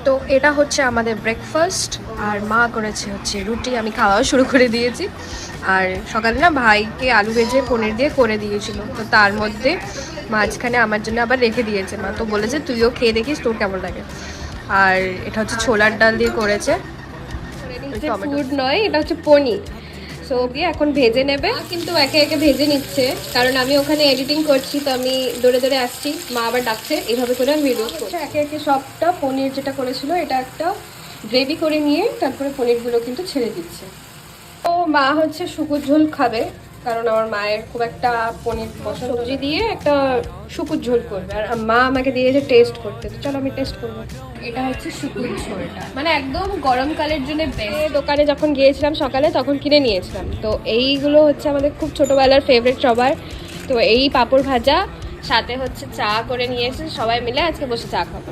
তো এটা হচ্ছে আমাদের ব্রেকফাস্ট, আর মা করেছে হচ্ছে রুটি, আমি খাওয়া শুরু করে দিয়েছি। আর সকালে না ভাইকে আলু ভেজে পনির দিয়ে করে দিয়েছিল, তো তার মধ্যে মাঝখানে আমার জন্য আবার রেখে দিয়েছে মা, তো বলেছে তুইও খেয়ে দেখিস তোর কেমন লাগে। আর এটা হচ্ছে ছোলার ডাল দিয়ে করেছে, ফুড নয়, এটা হচ্ছে পনির। সো দিয়ে এখন ভেজে নেবে, কিন্তু একে একে ভেজে নিচ্ছে কারণ আমি ওখানে এডিটিং করছি, তো আমি দৌড়ে দৌড়ে আসছি, মা আবার ডাকছে, এইভাবে করে আমি ভিডিও করছি। একে একে সবটা পনির যেটা করেছিল এটা একটা গ্রেভি করে নিয়ে তারপরে পনিরগুলো কিন্তু ছেড়ে দিচ্ছে। তো মা হচ্ছে শুকুর ঝোল খাবে, কারণ আমার মায়ের খুব একটা পনির সবজি দিয়ে একটা শুকুর ঝোল করবে, আর মা আমাকে দিয়েছে টেস্ট করতে, তো চলো আমি টেস্ট করবো। এটা হচ্ছে শুকুর ঝোলটা, মানে একদম গরমকালের জন্য বেস্ট। দোকানে যখন গিয়েছিলাম সকালে তখন কিনে নিয়েছিলাম, তো এইগুলো হচ্ছে আমাদের খুব ছোটোবেলার ফেভারিট সবার। তো এই পাঁপড় ভাজা সাথে হচ্ছে চা করে নিয়েছে, সবাই মিলে আজকে বসে চা খাবো।